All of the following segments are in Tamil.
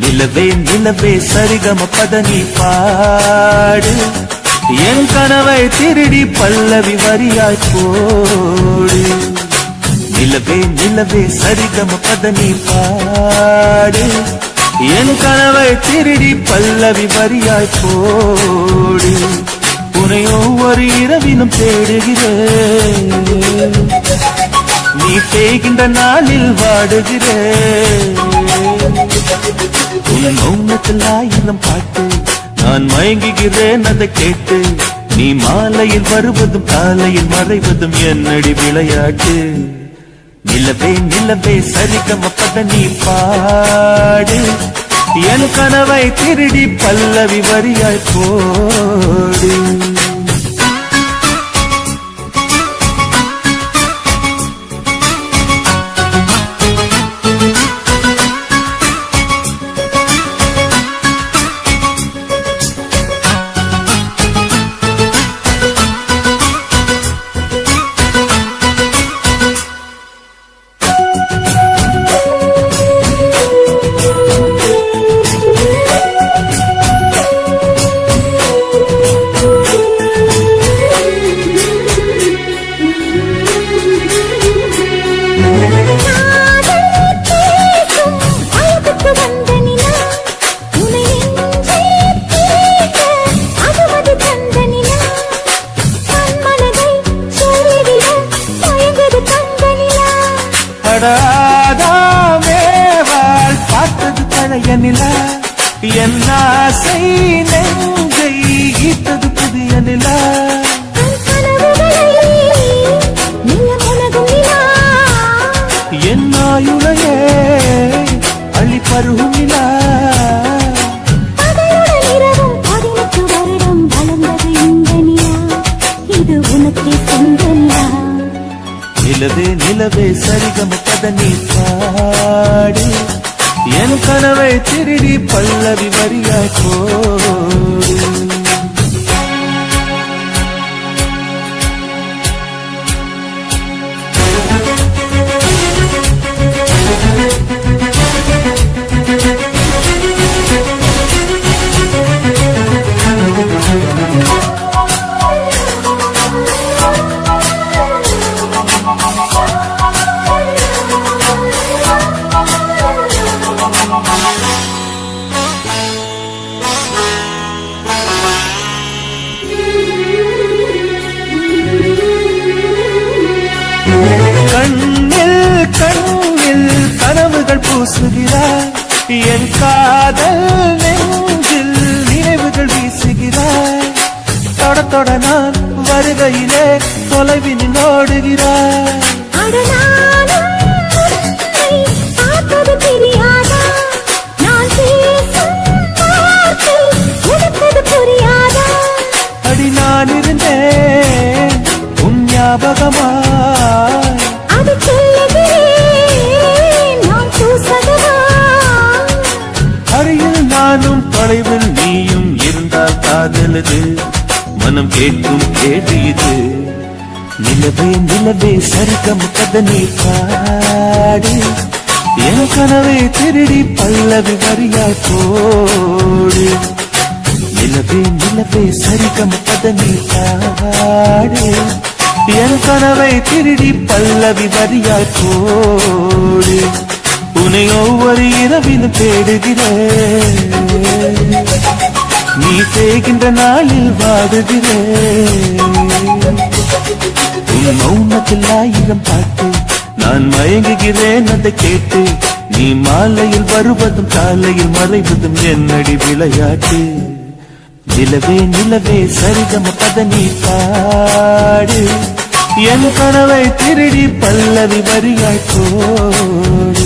நிலவே நிலவே சரிகம பதனி பாடு என் கனவை திருடி பல்லவி வரியாய் போடு நிலவே நிலவே சரிகம பதனி பாடு என் கனவை திருடி பல்லவி வரியாய் போடு உன்னை ஒவ்வொரு இரவிலும் தேடுகிறேன் நீ தேய்கின்ற நாளில் வாடுகிறேன் உன் மௌனத்தில் ஆயிரம் பாட்டு நான் மயங்குகிறேன் அதை கேட்டு நீ மாலையில் வருவதும் காலையில் மறைவதும் என்னடி விளையாட்டு நிலவே நிலவே சரிகம பதனி பாடு என் கனவை திருடி பல்லவி வரியாய் போடு பார்த்தது பழைய நிலா என் ஆசை நெஞ்சை ஈட்டது புதிய நிலா என் ஆயுளையே அள்ளி பருகும் நிலா நிலவே நிலவே சரிகம பதனி பாடு என் கனவை திருடி பல்லவி வரியாய் போடு கண்ணில் கனவுகள் பூசுகிறாய் என் காதல் நெஞ்சில் நினைவுகள் வீசுகிறாய் தொட தொட நான் வருகையிலே தொலைவினில் ஓடுகிறாய் அடி நான் இருந்தேன் உன் ஞாபகமாய் நானும் தொலைவில் நீயும் இருந்தால் காதலது மனம் கேட்கும் கேடு இது நிலவே நிலவே சரிகம பதனி பாடு என் கனவை திருடி பல்லவி வரியாய் போடு நிலவே நிலவே சரிகம பதனி பாடு என் கனவை திருடி பல்லவி வரியாய் போடு உன்னை ஒவ்வொரு இரவிலும் தேடுகிறேன் நீ தேய்கின்ற நாளில் வாடுகிறேன் உன் மௌனத்தில் ஆயிரம் பாட்டு நான் மயங்குகிறேன் அதை கேட்டு நீ மாலையில் வருவதும் காலையில் மறைவதும் என்னடி விளையாட்டு நிலவே நிலவே சரிகம பதனி பாடு என் கனவை திருடி பல்லவி வரியாய் போடு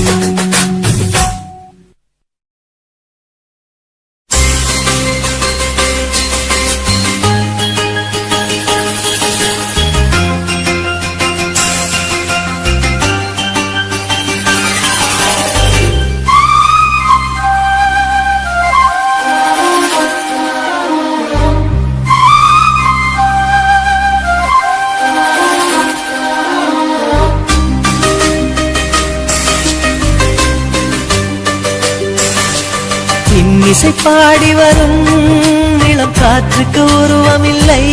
இசை பாடி வரும் இளம் காற்றுக்கு உருவமில்லை,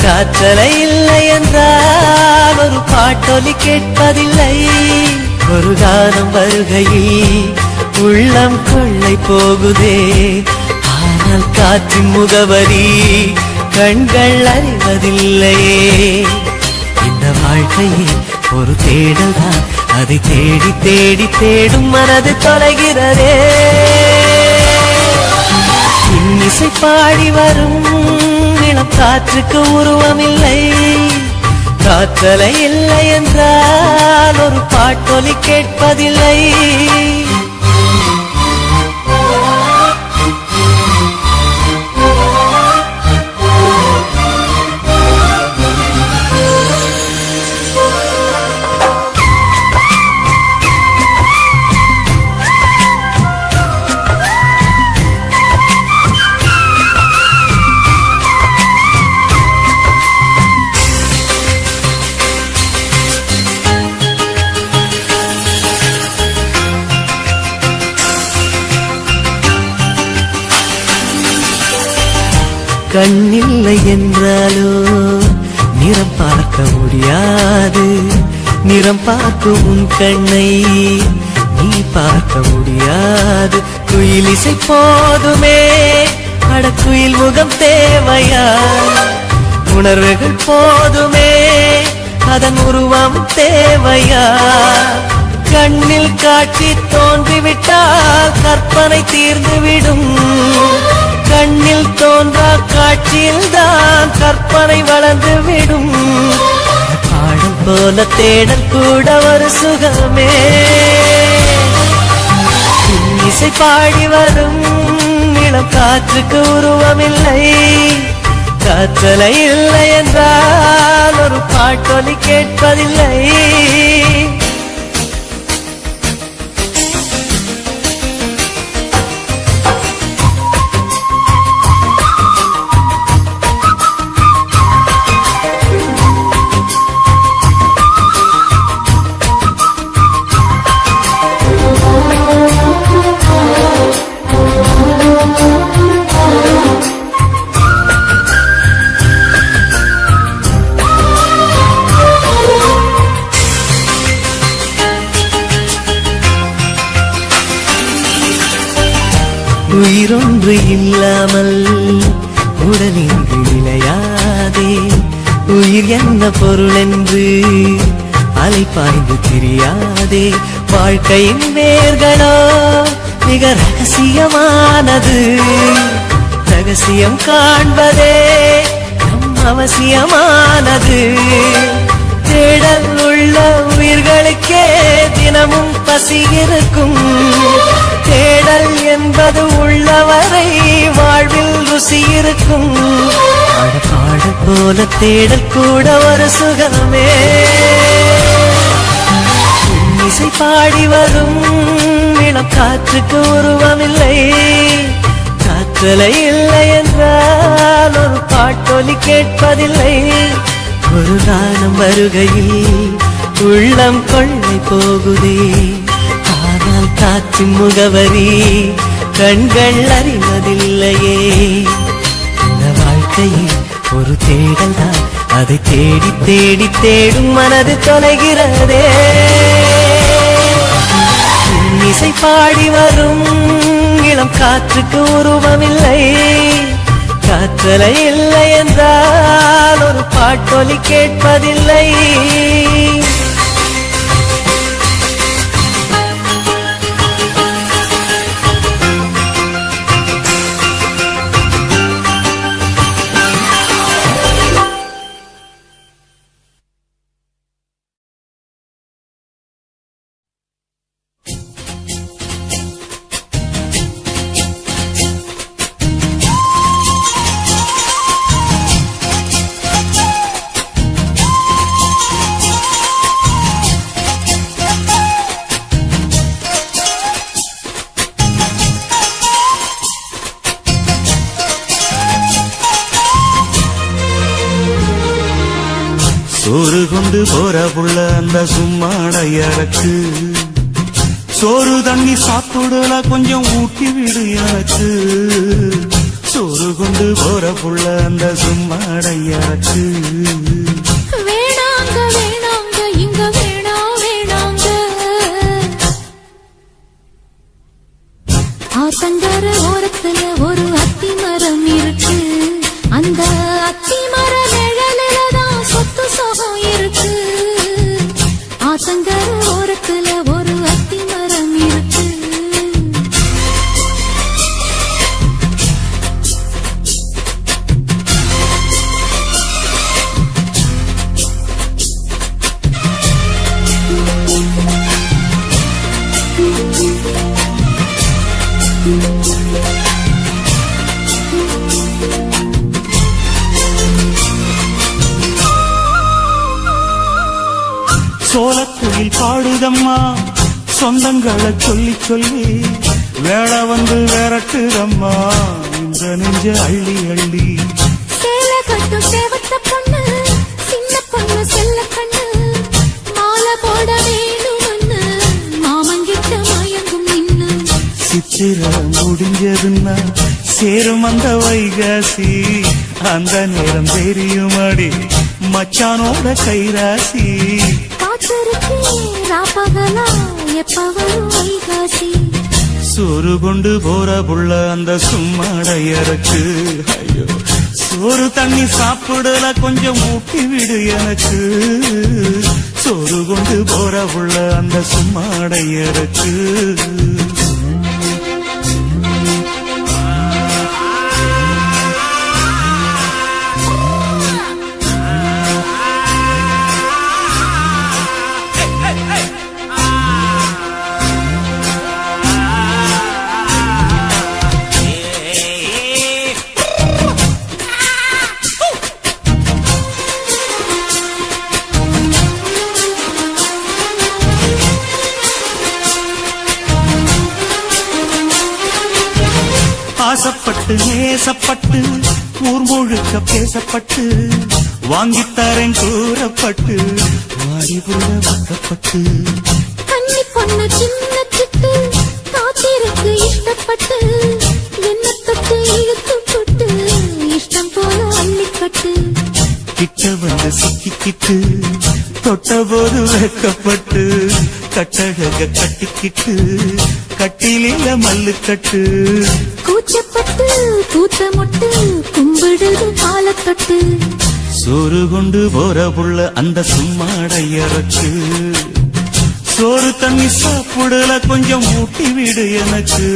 காற்றலை இல்லை என்றால் ஒரு பாட்டொலி கேட்பதில்லை. ஒரு காலம் வருகையில் உள்ளம் கொள்ளை போகுதே, ஆனால் காற்றின் முகவரி கண்கள் அறிவதில்லையே. இந்த வாழ்க்கையே ஒரு தேடல் தான், அதை தேடி தேடி தேடும் மனது தொலைகிறதே. இன்னிசை பாடி வரும் இளம் காற்றுக்கு உருவமில்லை, காற்றலை இல்லை என்றால் ஒரு பாட்டொலி கேட்பதில்லை. கண்ணில்லை என்றாலோ நிறம் பார்க்க முடியாது, நிறம் பார்க்கும் உன் கண்ணை நீ பார்க்க முடியாது. குயிலிசை போதுமே, அடக்குயில் முகம் தேவையா? உணர்வுகள் போதுமே, அதன் உருவம் தேவையா? கண்ணில் காட்சி தோன்றிவிட்டால் கற்பனை தீர்ந்துவிடும், கண்ணில் தோன்றா காட்சியில் தான் கற்பனை வளர்ந்து விடும். பாடல் போல தேடல் கூட ஒரு சுகமே. இசை பாடி வரும் இளம் காற்றுக்கு உருவமில்லை, காற்றலை இல்லை என்றால் ஒரு பாட்டொலி கேட்பதில்லை. உயிரொன்று இல்லாமல் உடலின்றி நிலையாதே, உயிர் என்ன பொருள் என்று அலைப்பாய்ந்து தெரியாதே. வாழ்க்கையின் வேர்களோ மிக ரகசியமானது, ரகசியம் காண்பதே நம் அவசியமானது. தேடல் உள்ள உயிர்களுக்கே தினமும் பசி இருக்கும், தேடல் என்பது உள்ளவரை வாழ்வில் ருசி இருக்கும். பாடல் போல தேடல் கூட ஒரு சுகமே. இசை பாடி வரும் இளம் காற்றுக்கு உருவமில்லை, காற்றலை இல்லை என்றால் ஒரு பாட்டொலி கேட்பதில்லை. ஒரு காலம் வருகையில் உள்ளம் கொள்ளை போகுதே, ஆனால் காற்றின் முகவரி கண்கள் அறிவதில்லையே. இந்த வாழ்க்கையில் ஒரு தேடல் தான், அதை தேடி தேடி தேடும் மனது தொலைகிறதே. இசை பாடி வரும் இளம் காற்றுக்கு உருவமில்லை, காற்றலை இல்லை என்றால் ஒரு பாட்டொலி கேட்பதில்லை. சோறு கொண்டு போற புள்ள அந்த சும்மாடையறக்கு, சோறு தண்ணி சாப்பிடல கொஞ்சம் ஊட்டி விடு எனக்கு சோறு கொண்டு போற புள்ள அந்த சும்மாடையாச்சு வேணாங்க வேணாங்க இங்க வேணாங்க ஆத்தங்கர ஓரத்துல ஒரு அத்தி மரம் இருக்கு அந்த அத்தி மர நிழலில்தான் சொத்து சுகம் இருக்கு ஆத்தங்கர ஓரத்துல ஒரு அத்தி மரம் இருக்கு சோளக்குயில் பாடுதம்மா சொந்தங்களை சொல்லி சொல்லி வேளை வந்து விரட்டுதம்மா இந்த நெஞ்ச அள்ளி அள்ளி சேலை கட்டும் சேவத்த பொண்ணு சின்ன பொண்ணு செல்ல கண்ணு மாலை போட வேணும்னு மாமங்கிட்ட மயங்கும் நின்னு சித்திர முடிஞ்சதுன்னா சேரும் அந்த வைகாசி அந்த நேரம் தெரியுமாடி மச்சானோட கைராசி காத்திருக்கே ராப்பகலா எப்ப வரும் வைகாசி சோறு கொண்டு போற புள்ள அந்த சும்மாடையறக்கு ஐயோ சோறு தண்ணி சாப்பிடல கொஞ்சம் ஊட்டி விடு எனக்கு சோறு கொண்டு போற புள்ள அந்த சும்மாடையறக்கு ஆசப்பட்டு நேசப்பட்டு ஊர் முழுக்க பேசப்பட்டு வாங்கித்தரேன் கூறப்பட்டு வாடிபுள்ள வாக்கப்பட்டு கன்னி பொண்ணு சின்ன சிட்டு காத்திருக்கு இஷ்டப்பட்டு என்ன தொட்டு இழுத்து போட்டு இஷ்டம் போல அள்ளிக்கட்டு கிட்ட வந்து சிக்கிக்கிட்டு தொட்ட போது வைக்கப்பட்டு கட்டழக கட்டிக்கிட்டு கட்டிலில மல்லு கட்டு கூச்சப்பட்டு கூத்த முட்டு கும்பிடுது காலத்தொட்டு சோறு கொண்டு போற புள்ள அந்த சும்மாடையறக்கு சோறு தண்ணி சாப்பிடல கொஞ்சம் ஊட்டி விடு எனக்கு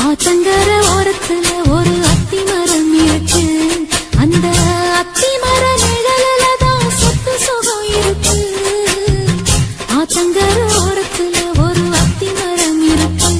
ஆத்தங்கர ஓரத்துல ஒரு அத்தி மரம் இருக்கு அந்த அத்தி மர நிழலில்தான் சொத்து சுகம் இருக்கு ஆத்தங்கர ஓரத்துல ஒரு அத்தி மரம் இருக்கு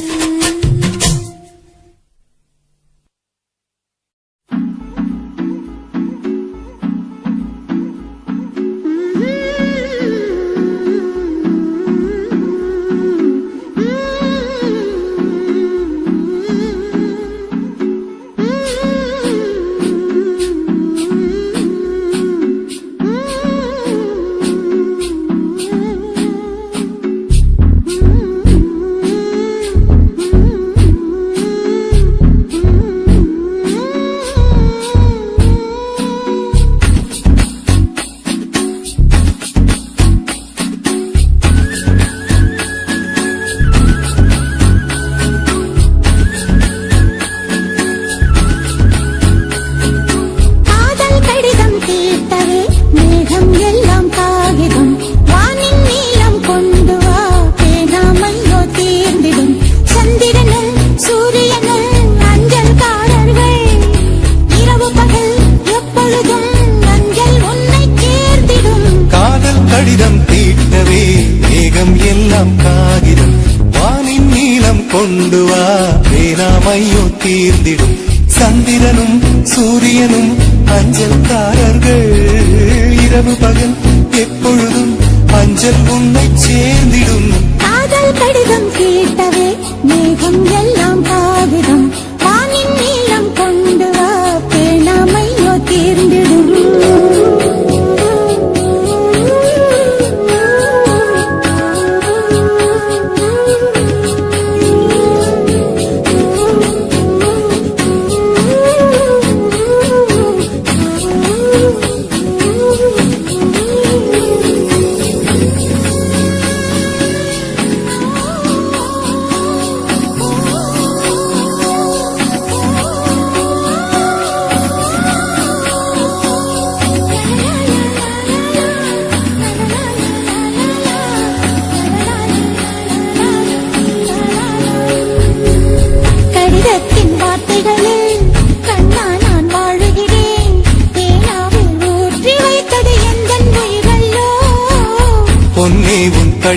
கொண்டு வா வேணாமையோ தீர்ந்திடும் சந்திரனும் சூரியனும் அஞ்சல்காரர்கள் இரவு பகல் எப்பொழுதும் அஞ்சல் உன்னை சேர்ந்திடும் காதல் கடிதம் கேட்டவே மேகம் எல்லாம் காகிதம் வானின் நீளம் கொண்டு வா வேணாமையோ தீர்ந்திடும்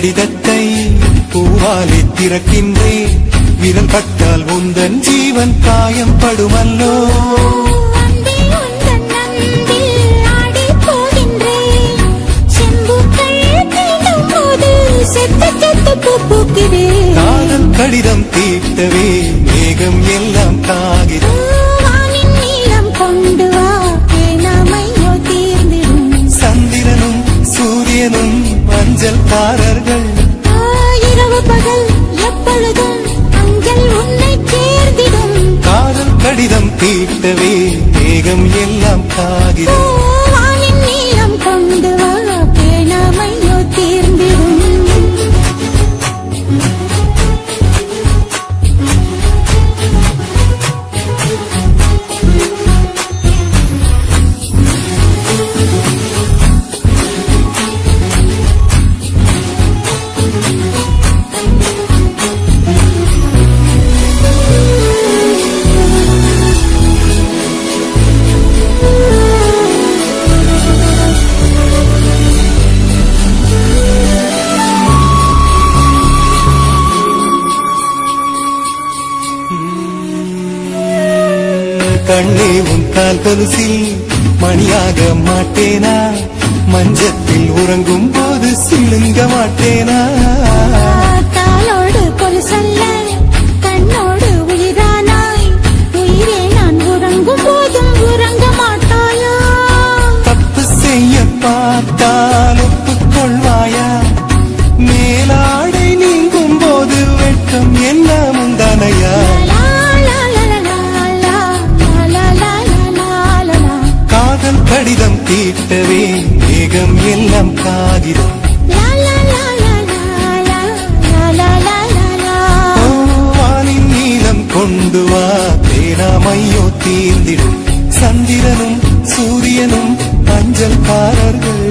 கடிதத்தை பூவாலே திறக்கின்றேன் விரல் பட்டால் உந்தன் ஜீவன் காயம் படுமல்லோ அன்பே உந்தன் அன்பில் ஆடிப் போகின்றேன். செம்புக்கள் தீண்டும் போது செத்து செத்து பூ பூக்கிறேன். காதல் கடிதம் தீட்டவே மேகம் எல்லாம் காகிதம் வானின் நீளம் கொண்டு வா பேணாமையோ தீர்ந்திடும். சந்திரனும் சூரியனும் மஞ்சள்காரர்கள் இரவு பகல் எப்பொழுதும் அஞ்சல் உன்னை சேர்ந்திடும். காதல் கடிதம் தீட்டவே மேகம் எல்லாம் காகிதம் வானின் நீளம் கொண்டு வா பேணாமையோ தீர்ந்திடும். கண்ணே உன் கால் கொலுசில் மணியாக மாட்டேனா மஞ்சத்தில் உறங்கும் போது சிழுங்க மாட்டேனா காலோடு கொலுசல்ல கண்ணோடு உயிரானாய். உயிரே நான் உறங்கும் போதும் உறங்க மாட்டாயா? தப்பு செய்ய பார்த்தால் ஒப்புக்கொள்வாயா மேலாடை நீங்கும் போது வெட்கம் என்ன முந்தானையா லா, லா, லா, லா, லா, லா, லா, லா, லா, லா, லா. காதல் கடிதம் தீட்டவே மேகம் எல்லாம் காகிதம் லா, லா, லா, லா, லா, லா, லா, லா, லா, லா. வானின் நீளம் கொண்டு வா பேராமையோ தீர்ந்திடும் சந்திரனும் சூரியனும் அஞ்சல்காரர்கள்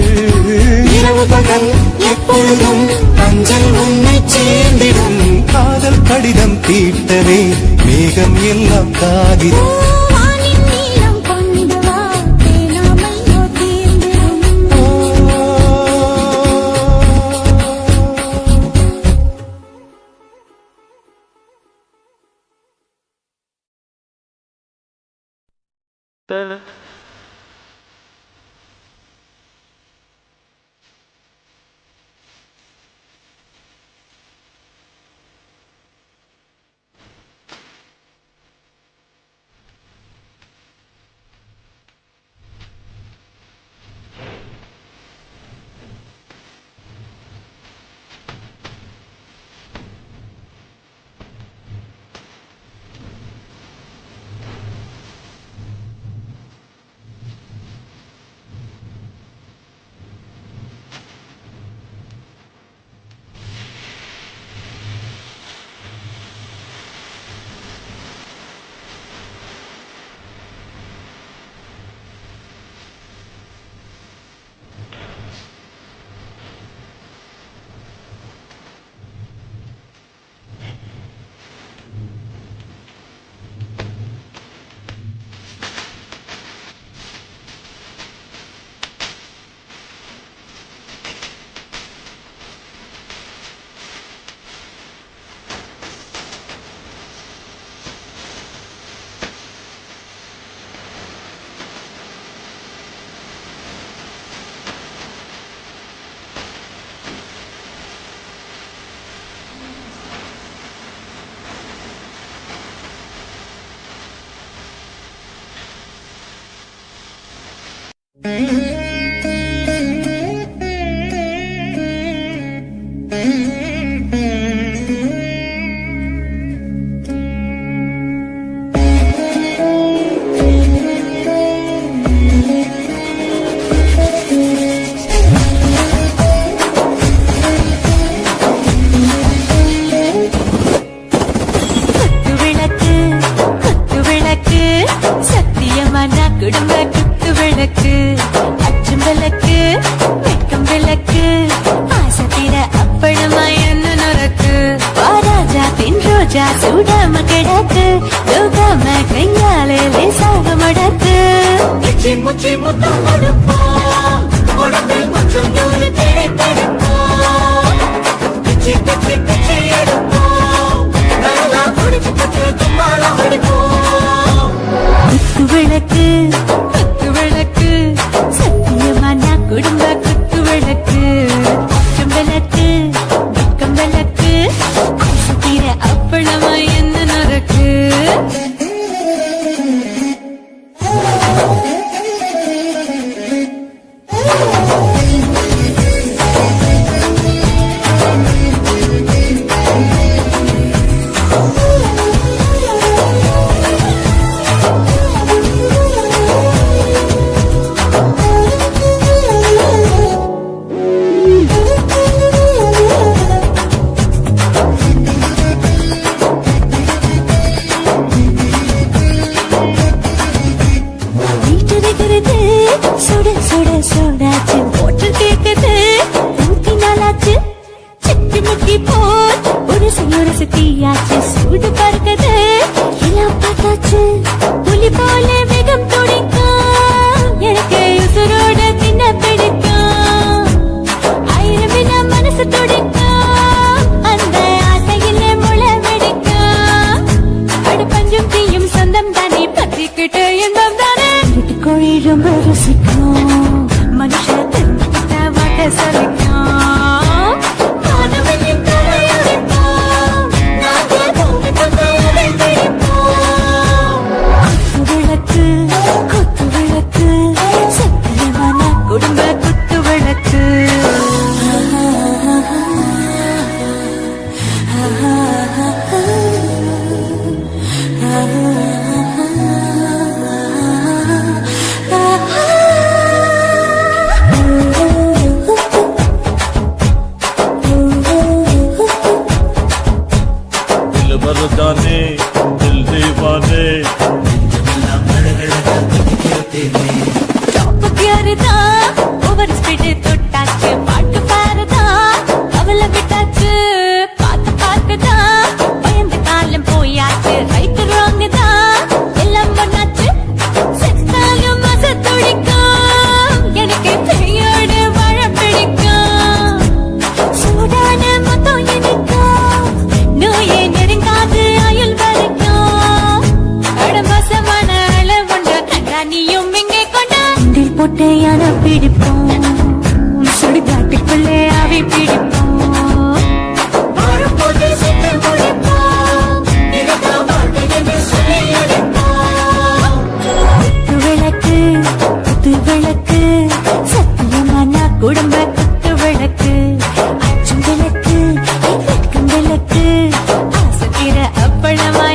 இரவு பகல் எப்பொழுதும் அஞ்சல் உன்னை சேர்ந்திடும் காதல் கடிதம் தீட்டவே மேகம் எல்லாம் காகிதம் வானின் நீளம் கொண்டு வா பேணாமையோ தீர்ந்திடும். சுடாம கிடக்கு தூக்காம கையாலே லேசாக மடக்கு முச்சி முச்சி முத்தம் கொடுப்போம் உடம்பில் கொஞ்சம் தூரி தேய்ப்பெடுப்போம் குச்சி குச்சி குச்சி எடுப்போம் நல்லா குடிச்சு குச்சி கும்மாளம் அடிப்போம் குத்து விளக்கு குத்து விளக்கு சத்தியமான குடும்ப குத்து விளக்கு அச்சம் விளக்கு துக்கம் விளக்கு சுத்திர அப்பளமா என்ன நடக்கு சுட சுட சுடாச்சு போட்டு கேக்குது ஊத்தி நாளாச்சு சிக்கி முக்கி போல் ஒரு சுத்தியாச்சு சூடு பறக்குது எல்லாம் பார்த்தாச்சு புலி போல வேகம் துடிக்கும் எனக்கு உசுரோட தின்ன பிடிக்கும் ஆயிரம் வினா மனசு துடிக்கும் அந்த ஆசையில முளை வெடிக்கும் அடு பஞ்சும் தீயும் சொந்தம் தானே பத்திக்கிட்டு இன்பம் தானே கோழி ரொம்ப ருசிக்கும் மனுஷ திரும்பிட்ட வாட்ட சலிக்கும் மாணவனின் தலையடிப்போம் நாங்கள் பூமி பந்தையதை பிடிப்போம் குத்து விளக்கு சத்தியமான குடும்ப குத்து விளக்கு मर्दाने दिल दीवाने டாப் பியாருதா ஓவர் ஸ்பீடு தொட்டாச்சு பாட்டு பாருதா அவளை விட்டாச்சு பார்த்து பார்த்துதா பயந்து காலம் போயாச்சு ரைட்டு ராங் தான் எல்லாம் பண்ணாச்சு செத்தாலும் மச துடிக்கும் எனக்கு கையோடு வாழ பிடிக்கும் சூடான மொத்தம் எனக்கும் நோயை நெருங்காது ஆயுள் வரைக்கும் கடமசமான அளவுண்ட கண்டானியும் இங்கே கொண்டாண்டில் போட்டு யானை பிடிப்போம் சுடுகாட்டுக்குள்ளே ஆவி பிடிப்போம் வரும்போது சிட்டு முடிப்போம் இதுதான் வாழ்க்கை என்று சொல்லி அடிப்போம் குத்து விளக்கு சத்தியமான குடும்ப குத்து விளக்கு அச்சும் விளக்கு வெட்கும் விளக்கு ஆசைக்கிற அப்பளமா